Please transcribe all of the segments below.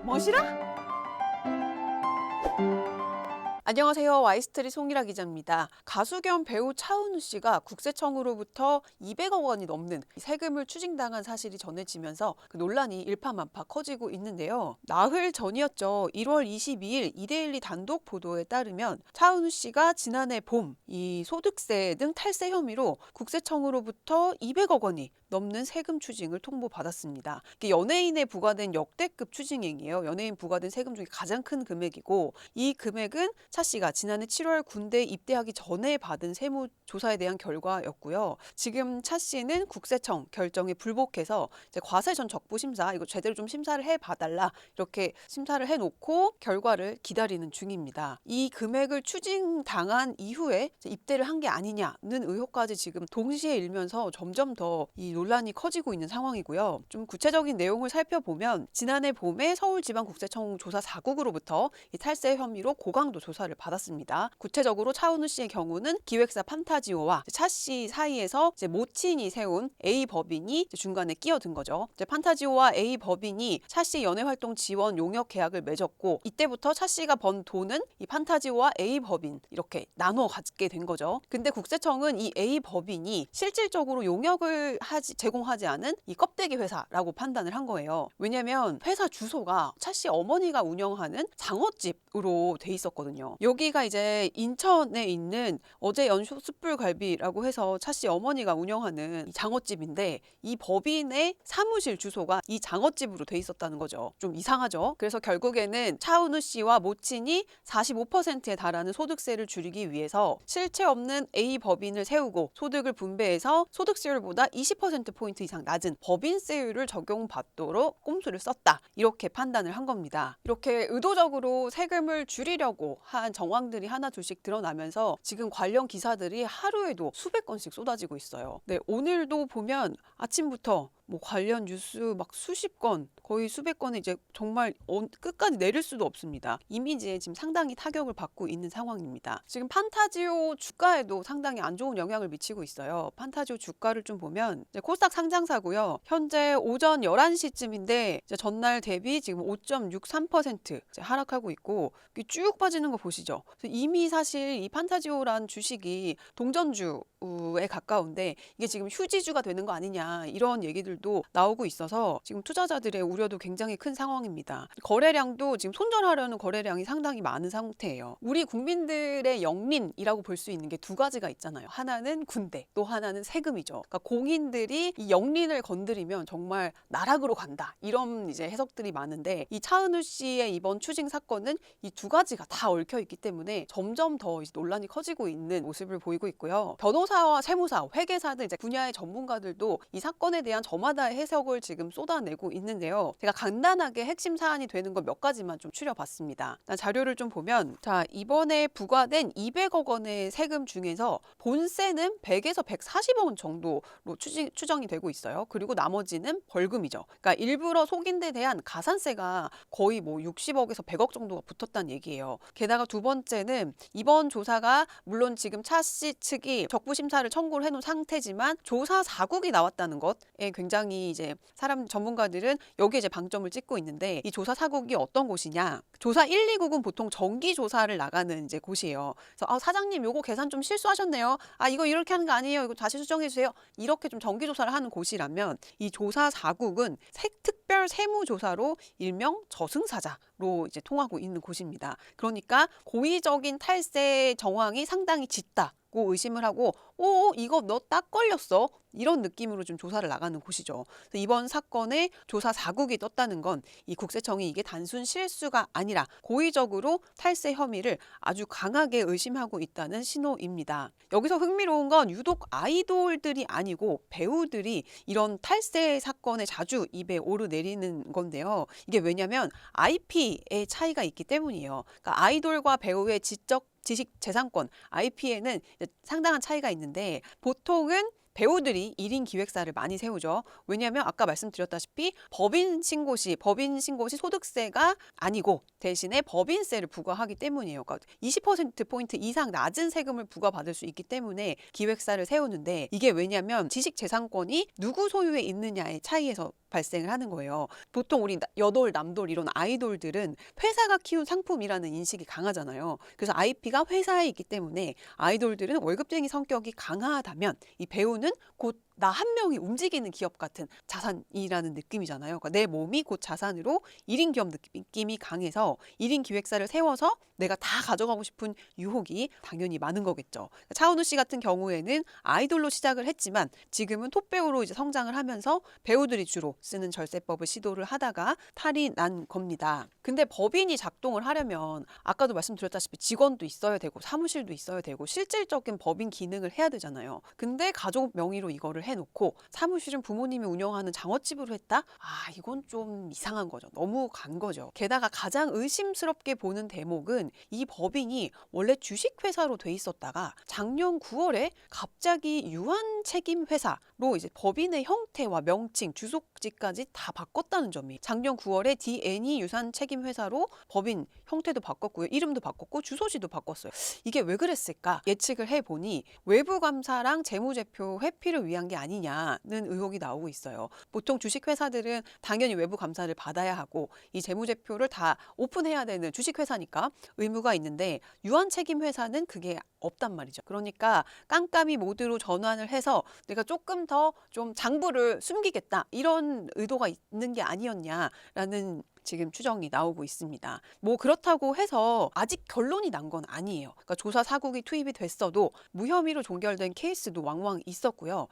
멋이라? 안녕하세요. 와이스트리 송일아 기자입니다. 가수 겸 배우 차은우 씨가 국세청으로부터 200억 원이 넘는 세금을 추징당한 사실이 전해지면서 그 논란이 일파만파 커지고 있는데요. 나흘 전이었죠. 1월 22일 이데일리 단독 보도에 따르면 차은우 씨가 지난해 봄 이 소득세 등 탈세 혐의로 국세청으로부터 200억 원이 넘는 세금 추징을 통보받았습니다. 이게 연예인에 부과된 역대급 추징액이에요. 연예인 부과된 세금 중에 가장 큰 금액이고, 이 금액은 차 씨가 지난해 7월 군대에 입대하기 전에 받은 세무조사에 대한 결과였고요. 지금 차 씨는 국세청 결정에 불복해서 이제 과세 전 적부 심사, 이거 제대로 좀 심사를 해봐달라, 이렇게 심사를 해놓고 결과를 기다리는 중입니다. 이 금액을 추징당한 이후에 입대를 한 게 아니냐는 의혹까지 지금 동시에 일면서 점점 더 이 논란이 커지고 있는 상황이고요. 좀 구체적인 내용을 살펴보면 지난해 봄에 서울지방국세청 조사 4국으로부터 이 탈세 혐의로 고강도 조사를 받았습니다. 구체적으로 차은우 씨의 경우는 기획사 판타지오와 차 씨 사이에서 이제 모친이 세운 A 법인이 중간에 끼어든 거죠. 이제 판타지오와 A 법인이 차 씨 연예활동 지원 용역 계약을 맺었고, 이때부터 차 씨가 번 돈은 이 판타지오와 A 법인 이렇게 나눠 갖게 된 거죠. 근데 국세청은 이 A 법인이 실질적으로 용역을 제공하지 않은 이 껍데기 회사라고 판단을 한 거예요. 왜냐면 회사 주소가 차 씨 어머니가 운영하는 장어집으로 돼 있었거든요. 여기가 이제 인천에 있는 어제 연쇼 숯불갈비라고 해서 차 씨 어머니가 운영하는 이 장어집인데, 이 법인의 사무실 주소가 이 장어집으로 돼 있었다는 거죠. 좀 이상하죠? 그래서 결국에는 차은우 씨와 모친이 45%에 달하는 소득세를 줄이기 위해서 실체 없는 A 법인을 세우고 소득을 분배해서 소득세율보다 20%포인트 이상 낮은 법인세율을 적용받도록 꼼수를 썼다, 이렇게 판단을 한 겁니다. 이렇게 의도적으로 세금을 줄이려고 한 정황들이 하나 둘씩 드러나면서 지금 관련 기사들이 하루에도 수백 건씩 쏟아지고 있어요. 네, 오늘도 보면 아침부터 뭐 관련 뉴스 막 수십 건, 거의 수백 건에 이제 정말 끝까지 내릴 수도 없습니다. 이미지에 지금 상당히 타격을 받고 있는 상황입니다. 지금 판타지오 주가에도 상당히 안 좋은 영향을 미치고 있어요. 판타지오 주가를 좀 보면 이제 코스닥 상장사고요. 현재 오전 11시쯤인데 이제 전날 대비 지금 5.63% 이제 하락하고 있고, 쭉 빠지는 거 보시죠. 이미 사실 이 판타지오란 주식이 동전주에 가까운데 이게 지금 휴지주가 되는 거 아니냐, 이런 얘기들도 나오고 있어서 지금 투자자들의 우려도 굉장히 큰 상황입니다. 거래량도 지금 손절하려는 거래량이 상당히 많은 상태예요. 우리 국민들의 영린이라고 볼 수 있는 게 두 가지가 있잖아요. 하나는 군대, 또 하나는 세금이죠. 그러니까 공인들이 이 영린을 건드리면 정말 나락으로 간다, 이런 이제 해석들이 많은데, 이 차은우 씨의 이번 추징 사건은 이 두 가지가 다 얽혀 있기 때문에 점점 더 논란이 커지고 있는 모습을 보이고 있고요. 변호사와 세무사, 회계사 등 이제 분야의 전문가들도 이 사건에 대한 저마다의 해석을 지금 쏟아내고 있는데요. 제가 간단하게 핵심 사안이 되는 것 몇 가지만 좀 추려봤습니다. 자료를 좀 보면, 자, 이번에 부과된 200억 원의 세금 중에서 본세는 100에서 140억 원 정도로 추정이 되고 있어요. 그리고 나머지는 벌금이죠. 그러니까 일부러 속인 데 대한 가산세가 거의 뭐 60억에서 100억 정도가 붙었다는 얘기예요. 게다가 두 번째는 이번 조사가 물론 지금 차 씨 측이 적부 심사를 청구를 해놓은 상태지만 조사 4국이 나왔다는 것에 굉장히 이제 전문가들은 여기에 이제 방점을 찍고 있는데, 이 조사 4국이 어떤 곳이냐? 조사 1, 2국은 보통 정기 조사를 나가는 이제 곳이에요. 그래서 사장님 요거 계산 좀 실수하셨네요. 이거 이렇게 하는 거 아니에요. 이거 다시 수정해 주세요. 이렇게 좀 정기 조사를 하는 곳이라면, 이 조사 4국은 특별 세무조사로 일명 저승사자로 이제 통하고 있는 곳입니다. 그러니까 고의적인 탈세 정황이 상당히 짙다고 의심을 하고, 이거 너 딱 걸렸어, 이런 느낌으로 좀 조사를 나가는 곳이죠. 그래서 이번 사건에 조사 4국이 떴다는 건 이 국세청이 이게 단순 실수가 아니라 고의적으로 탈세 혐의를 아주 강하게 의심하고 있다는 신호입니다. 여기서 흥미로운 건 유독 아이돌들이 아니고 배우들이 이런 탈세 사건에 자주 입에 오르내리는 건데요. 이게 왜냐면 IP의 차이가 있기 때문이에요. 그러니까 아이돌과 배우의 지식재산권, IP에는 상당한 차이가 있는데, 보통은 배우들이 1인 기획사를 많이 세우죠. 왜냐하면 아까 말씀드렸다시피 법인 신고 시 소득세가 아니고 대신에 법인세를 부과하기 때문이에요. 그러니까 20%포인트 이상 낮은 세금을 부과받을 수 있기 때문에 기획사를 세우는데, 이게 왜냐하면 지식재산권이 누구 소유에 있느냐의 차이에서 발생을 하는 거예요. 보통 우리 여돌, 남돌 이런 아이돌들은 회사가 키운 상품이라는 인식이 강하잖아요. 그래서 IP가 회사에 있기 때문에 아이돌들은 월급쟁이 성격이 강하다면 이 배우는 곧 나 한 명이 움직이는 기업 같은 자산이라는 느낌이잖아요. 그러니까 내 몸이 곧 자산으로 1인 기업 느낌이 강해서 1인 기획사를 세워서 내가 다 가져가고 싶은 유혹이 당연히 많은 거겠죠. 차은우 씨 같은 경우에는 아이돌로 시작을 했지만 지금은 톱배우로 이제 성장을 하면서 배우들이 주로 쓰는 절세법을 시도를 하다가 탈이 난 겁니다. 근데 법인이 작동을 하려면 아까도 말씀드렸다시피 직원도 있어야 되고 사무실도 있어야 되고 실질적인 법인 기능을 해야 되잖아요. 근데 가족 명의로 이거를 해놓고 사무실은 부모님이 운영하는 장어집으로 했다? 아, 이건 좀 이상한 거죠. 너무 간 거죠. 게다가 가장 의심스럽게 보는 대목은 이 법인이 원래 주식회사로 돼 있었다가 작년 9월에 갑자기 유한책임회사로 이제 법인의 형태와 명칭, 주소지까지 다 바꿨다는 점이 작년 9월에 D&E 유산책임회사로 법인 형태도 바꿨고요. 이름도 바꿨고 주소지도 바꿨어요. 이게 왜 그랬을까? 예측을 해보니 외부 감사랑 재무제표 회피를 위한 게 아니냐는 의혹이 나오고 있어요. 보통 주식회사들은 당연히 외부 감사를 받아야 하고 이 재무제표를 다 오픈해야 되는 주식회사니까 의무가 있는데 유한책임회사는 그게 없단 말이죠. 그러니까 깜깜이 모드로 전환을 해서 내가 조금 더 좀 장부를 숨기겠다 이런 의도가 있는 게 아니었냐라는 지금 추정이 나오고 있습니다. 뭐 그렇다고 해서 아직 결론이 난 건 아니에요. 그러니까 조사 사국이 투입이 됐어도 무혐의로 종결된 케이스도 왕왕 있었고요.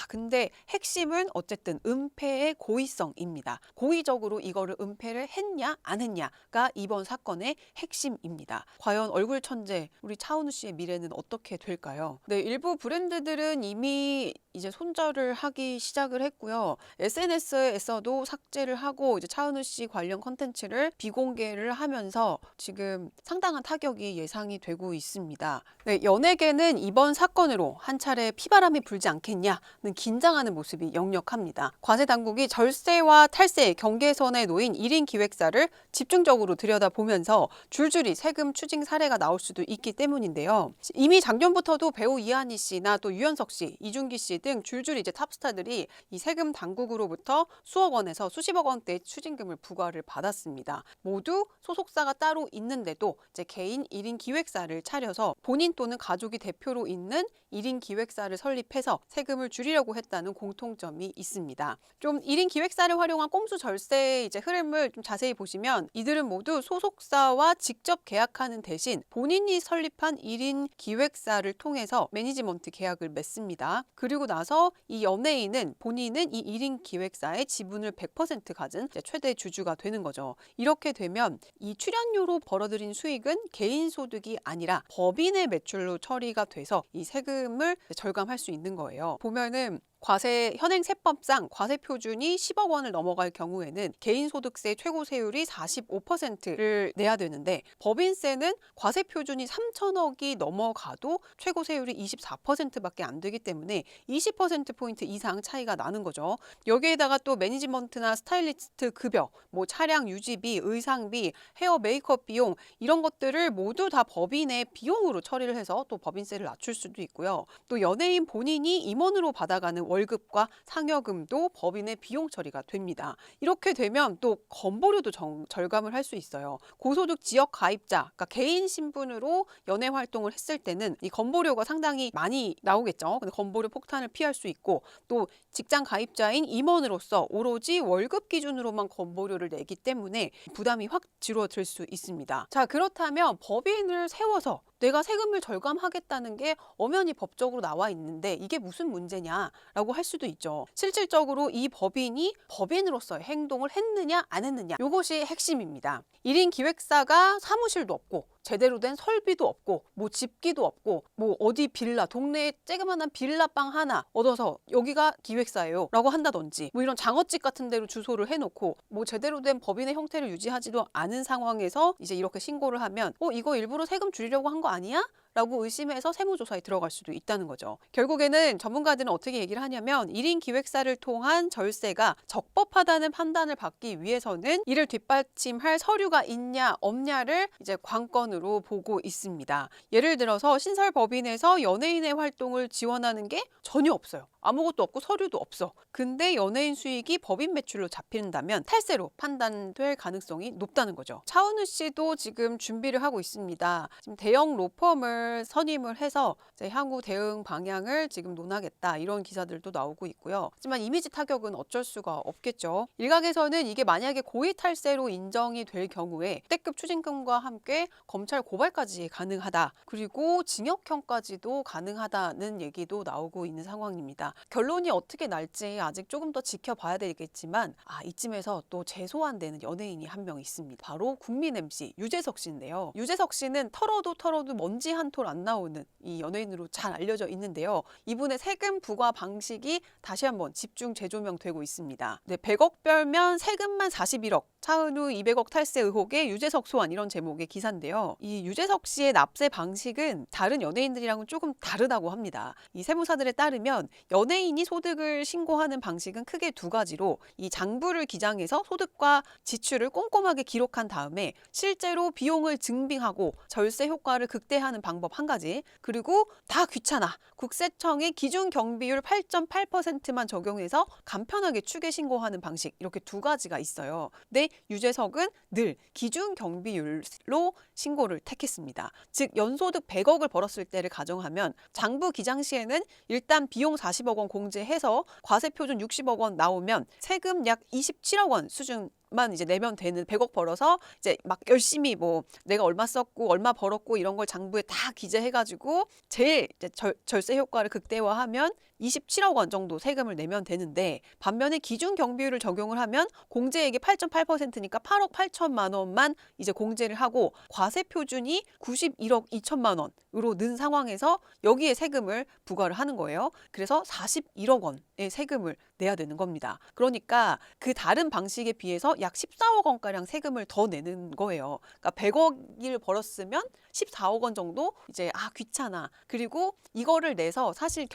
근데 핵심은 어쨌든 은폐의 고의성입니다. 고의적으로 이거를 은폐를 했냐 안 했냐가 이번 사건의 핵심입니다. 과연 얼굴 천재 우리 차은우 씨의 미래는 어떻게 될까요? 네, 일부 브랜드들은 이미 이제 손절을 하기 시작을 했고요. SNS에서도 삭제를 하고 이제 차은우 씨 관련 컨텐츠를 비공개를 하면서 지금 상당한 타격이 예상이 되고 있습니다. 네, 연예계는 이번 사건으로 한 차례 피바람이 불지 않겠냐는 긴장하는 모습이 역력합니다. 과세 당국이 절세와 탈세 경계선에 놓인 1인 기획사를 집중적으로 들여다보면서 줄줄이 세금 추징 사례가 나올 수도 있기 때문인데요. 이미 작년부터도 배우 이한희 씨나 또 유연석 씨, 이준기 씨 등 줄줄이 이제 탑스타들이 이 세금 당국으로부터 수억 원에서 수십억 원대의 추징금을 부과를 받았습니다. 모두 소속사가 따로 있는데도 이제 개인 1인 기획사를 차려서 본인 또는 가족이 대표로 있는 1인 기획사를 설립해서 세금을 줄이려고 했다는 공통점이 있습니다. 좀 1인 기획사를 활용한 꼼수 절세의 이제 흐름을 좀 자세히 보시면 이들은 모두 소속사와 직접 계약하는 대신 본인이 설립한 1인 기획사를 통해서 매니지먼트 계약을 맺습니다. 그리고 나서 이 연예인은 본인은 이 1인 기획사의 지분을 100% 가진 최대 주주가 되는 거죠. 이렇게 되면 이 출연료로 벌어들인 수익은 개인 소득이 아니라 법인의 매출로 처리가 돼서 이 세금을 절감할 수 있는 거예요. 보면은 과세 현행 세법상 과세 표준이 10억 원을 넘어갈 경우에는 개인소득세 최고세율이 45%를 내야 되는데 법인세는 과세 표준이 3천억이 넘어가도 최고세율이 24%밖에 안 되기 때문에 20%포인트 이상 차이가 나는 거죠. 여기에다가 또 매니지먼트나 스타일리스트 급여, 뭐 차량 유지비, 의상비, 헤어 메이크업 비용 이런 것들을 모두 다 법인의 비용으로 처리를 해서 또 법인세를 낮출 수도 있고요. 또 연예인 본인이 임원으로 받아가는 월급과 상여금도 법인의 비용 처리가 됩니다. 이렇게 되면 또 건보료도 절감을 할 수 있어요. 고소득 지역 가입자, 그러니까 개인 신분으로 연예 활동을 했을 때는 이 건보료가 상당히 많이 나오겠죠. 근데 건보료 폭탄을 피할 수 있고 또 직장 가입자인 임원으로서 오로지 월급 기준으로만 건보료를 내기 때문에 부담이 확 줄어들 수 있습니다. 자, 그렇다면 법인을 세워서 내가 세금을 절감하겠다는 게 엄연히 법적으로 나와 있는데 이게 무슨 문제냐라고 할 수도 있죠. 실질적으로 이 법인이 법인으로서의 행동을 했느냐 안 했느냐 이것이 핵심입니다. 1인 기획사가 사무실도 없고 제대로 된 설비도 없고 뭐 집기도 없고 뭐 어디 빌라 동네에 쬐그만한 빌라방 하나 얻어서 여기가 기획사예요 라고 한다든지 뭐 이런 장어집 같은 데로 주소를 해놓고 뭐 제대로 된 법인의 형태를 유지하지도 않은 상황에서 이제 이렇게 신고를 하면 이거 일부러 세금 줄이려고 한 거 아니야? 라고 의심해서 세무조사에 들어갈 수도 있다는 거죠. 결국에는 전문가들은 어떻게 얘기를 하냐면 1인 기획사를 통한 절세가 적법하다는 판단을 받기 위해서는 이를 뒷받침할 서류가 있냐 없냐를 이제 관건으로 보고 있습니다. 예를 들어서 신설법인에서 연예인의 활동을 지원하는 게 전혀 없어요. 아무것도 없고 서류도 없어. 근데 연예인 수익이 법인 매출로 잡힌다면 탈세로 판단될 가능성이 높다는 거죠. 차은우 씨도 지금 준비를 하고 있습니다. 지금 대형 로펌을 선임을 해서 이제 향후 대응 방향을 지금 논하겠다 이런 기사들도 나오고 있고요. 하지만 이미지 타격은 어쩔 수가 없겠죠. 일각에서는 이게 만약에 고의 탈세로 인정이 될 경우에 역대급 추징금과 함께 검찰 고발까지 가능하다. 그리고 징역형까지도 가능하다는 얘기도 나오고 있는 상황입니다. 결론이 어떻게 날지 아직 조금 더 지켜봐야 되겠지만 이쯤에서 또 재소환되는 연예인이 한 명 있습니다. 바로 국민 MC 유재석 씨인데요. 유재석 씨는 털어도 먼지 한 톨 안 나오는 이 연예인으로 잘 알려져 있는데요. 이분의 세금 부과 방식이 다시 한번 집중 재조명되고 있습니다. 네, 100억 벌면 세금만 41억, 차은우 200억 탈세 의혹에 유재석 소환 이런 제목의 기사인데요. 이 유재석 씨의 납세 방식은 다른 연예인들이랑은 조금 다르다고 합니다. 이 세무사들에 따르면 연예인이 소득을 신고하는 방식은 크게 두 가지로 이 장부를 기장해서 소득과 지출을 꼼꼼하게 기록한 다음에 실제로 비용을 증빙하고 절세 효과를 극대화하는 방법 한 가지, 그리고 다 귀찮아 국세청의 기준 경비율 8.8%만 적용해서 간편하게 추계 신고하는 방식, 이렇게 두 가지가 있어요. 근데 유재석은 늘 기준 경비율로 신고를 택했습니다. 즉 연소득 100억을 벌었을 때를 가정하면 장부 기장 시에는 일단 비용 40억 원 공제해서 과세 표준 60억 원 나오면 세금 약 27억 원 수준만 이제 내면 되는, 100억 벌어서 이제 막 열심히 뭐 내가 얼마 썼고 얼마 벌었고 이런 걸 장부에 다 기재해가지고 제일 이제 절세 효과를 극대화하면 27억 원 정도 세금을 내면 되는데, 반면에 기준 경비율을 적용을 하면 공제액이 8.8%니까 8억 8천만 원만 이제 공제를 하고 과세 표준이 91억 2천만 원으로 는 상황에서 여기에 세금을 부과를 하는 거예요. 그래서 41억 원의 세금을 내야 되는 겁니다. 그러니까 그 다른 방식에 비해서 약 14억 원가량 세금을 더 내는 거예요. 그러니까 100억을 벌었으면 14억 원 정도 이제 귀찮아. 그리고 이거를 내서 사실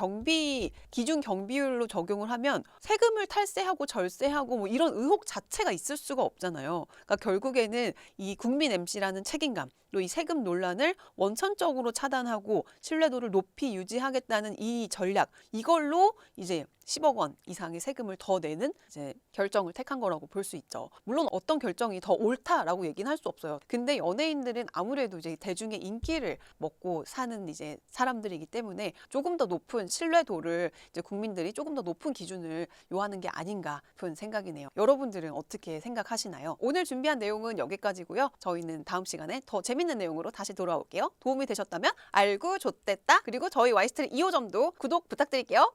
기준 경비율로 적용을 하면 세금을 탈세하고 절세하고 뭐 이런 의혹 자체가 있을 수가 없잖아요. 그러니까 결국에는 이 국민 MC라는 책임감, 또 이 세금 논란을 원천적으로 차단하고 신뢰도를 높이 유지하겠다는 이 전략, 이걸로 이제 10억 원 이상의 세금을 더 내는 이제 결정을 택한 거라고 볼 수 있죠. 물론 어떤 결정이 더 옳다라고 얘기는 할 수 없어요. 근데 연예인들은 아무래도 이제 대중의 인기를 먹고 사는 이제 사람들이기 때문에 조금 더 높은 신뢰도를 이제 국민들이 조금 더 높은 기준을 요하는 게 아닌가 싶은 생각이네요. 여러분들은 어떻게 생각하시나요? 오늘 준비한 내용은 여기까지고요. 저희는 다음 시간에 더 재밌는 내용으로 다시 돌아올게요. 도움이 되셨다면 알고 좋댔다. 그리고 저희 와이스트리 2호점도 구독 부탁드릴게요.